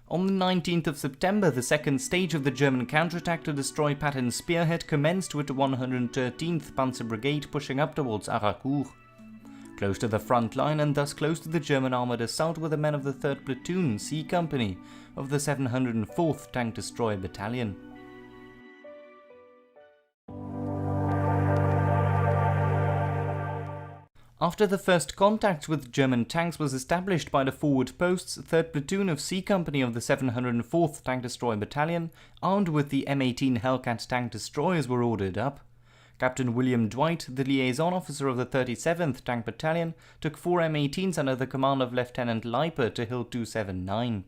On the 19th of September, the second stage of the German counterattack to destroy Patton's spearhead commenced with the 113th Panzer Brigade pushing up towards Arracourt. Close to the front line and thus close to the German armoured assault were the men of the 3rd Platoon C Company of the 704th Tank Destroyer Battalion. After the first contact with German tanks was established by the forward posts, 3rd Platoon of C Company of the 704th Tank Destroyer Battalion, armed with the M18 Hellcat tank destroyers, were ordered up. Captain William Dwight, the liaison officer of the 37th Tank Battalion, took 4 M18s under the command of Lieutenant Leiper to Hill 279.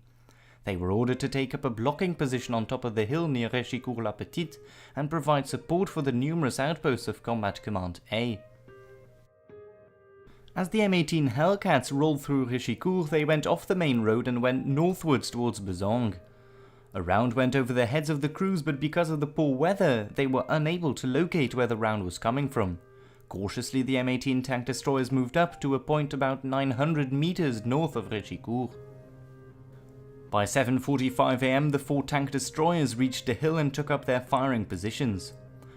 They were ordered to take up a blocking position on top of the hill near Réchicourt and provide support for the numerous outposts of Combat Command A. As the M18 Hellcats rolled through Réchicourt, they went off the main road and went northwards towards Bezong. A round went over the heads of the crews, but because of the poor weather, they were unable to locate where the round was coming from. Cautiously, the M18 tank destroyers moved up to a point about 900 meters north of Réchicourt. By 7:45 am, the 4 tank destroyers reached the hill and took up their firing positions.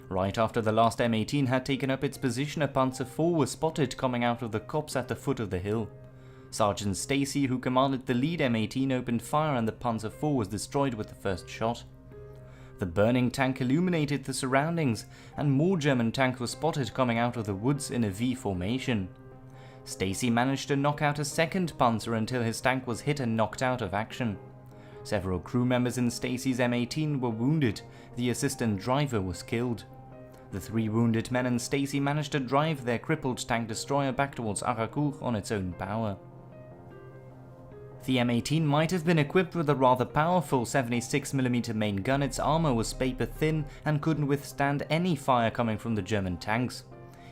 Right after the last M18 had taken up its position, a Panzer IV was spotted coming out of the copse at the foot of the hill. Sergeant Stacy, who commanded the lead M18, opened fire and the Panzer IV was destroyed with the first shot. The burning tank illuminated the surroundings, and more German tanks were spotted coming out of the woods in a V formation. Stacy managed to knock out a second Panzer until his tank was hit and knocked out of action. Several crew members in Stacy's M18 were wounded. The assistant driver was killed. The 3 wounded men and Stacy managed to drive their crippled tank destroyer back towards Arracourt on its own power. The M18 might have been equipped with a rather powerful 76mm main gun. Its armour was paper thin and couldn't withstand any fire coming from the German tanks.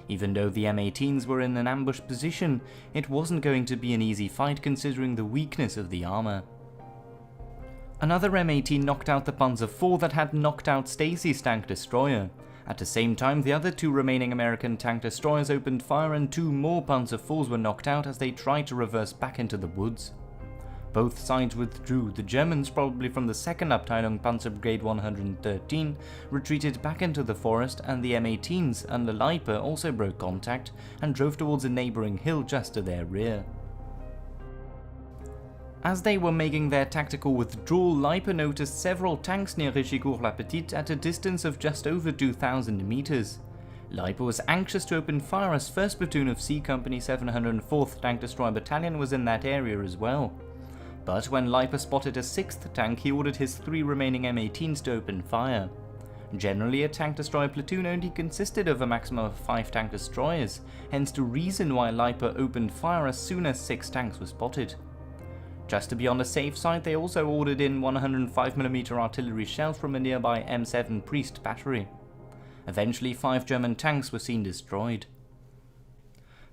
Even though the M18s were in an ambush position, it wasn't going to be an easy fight considering the weakness of the armour. Another M18 knocked out the Panzer IV that had knocked out Stacy's tank destroyer. At the same time, the other 2 remaining American tank destroyers opened fire and 2 more Panzer IVs were knocked out as they tried to reverse back into the woods. Both sides withdrew. The Germans, probably from the 2nd Abteilung Panzer Brigade 113, retreated back into the forest, and the M18s under Leiper also broke contact and drove towards a neighbouring hill just to their rear. As they were making their tactical withdrawal, Leiper noticed several tanks near Réchicourt-la-Petite at a distance of just over 2,000 meters. Leiper was anxious to open fire as 1st Platoon of C Company 704th Tank Destroyer Battalion was in that area as well. But when Leiper spotted a 6th tank, he ordered his 3 remaining M18s to open fire. Generally, a tank destroyer platoon only consisted of a maximum of 5 tank destroyers, hence the reason why Leiper opened fire as soon as 6 tanks were spotted. Just to be on the safe side, they also ordered in 105mm artillery shells from a nearby M7 Priest battery. Eventually, 5 German tanks were seen destroyed.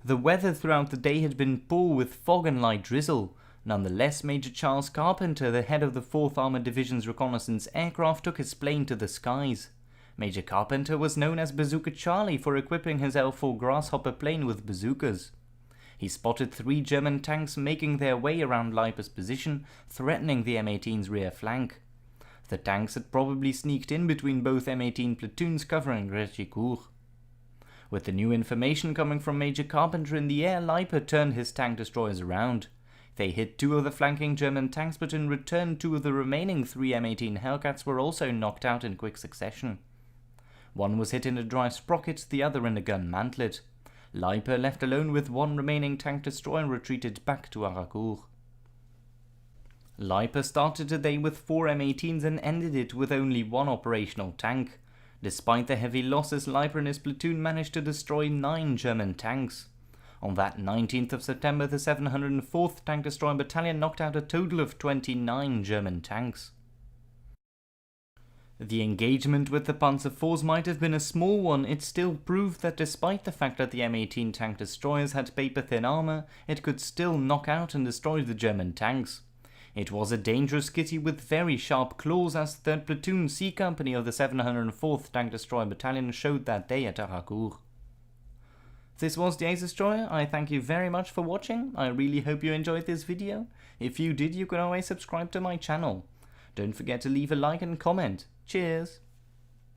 The weather throughout the day had been poor with fog and light drizzle. Nonetheless, Major Charles Carpenter, the head of the 4th Armoured Division's reconnaissance aircraft, took his plane to the skies. Major Carpenter was known as Bazooka Charlie for equipping his L4 Grasshopper plane with bazookas. He spotted 3 German tanks making their way around Leiper's position, threatening the M18's rear flank. The tanks had probably sneaked in between both M18 platoons covering Réchicourt. With the new information coming from Major Carpenter in the air, Leiper turned his tank destroyers around. They hit 2 of the flanking German tanks, but in return 2 of the remaining 3 M18 Hellcats were also knocked out in quick succession. One was hit in a dry sprocket, the other in a gun mantlet. Leiper, left alone with 1 remaining tank destroyer, retreated back to Arracourt. Leiper started the day with 4 M18s and ended it with only 1 operational tank. Despite the heavy losses, Leiper and his platoon managed to destroy 9 German tanks. On that 19th of September, the 704th Tank Destroyer Battalion knocked out a total of 29 German tanks. The engagement with the Panzer IVs might have been a small one. It still proved that despite the fact that the M18 tank destroyers had paper-thin armour, it could still knock out and destroy the German tanks. It was a dangerous kitty with very sharp claws, as 3rd Platoon C Company of the 704th Tank Destroyer Battalion showed that day at Arracourt. This was the Ace Destroyer. I thank you very much for watching. I really hope you enjoyed this video. If you did, you can always subscribe to my channel. Don't forget to leave a like and comment. Cheers!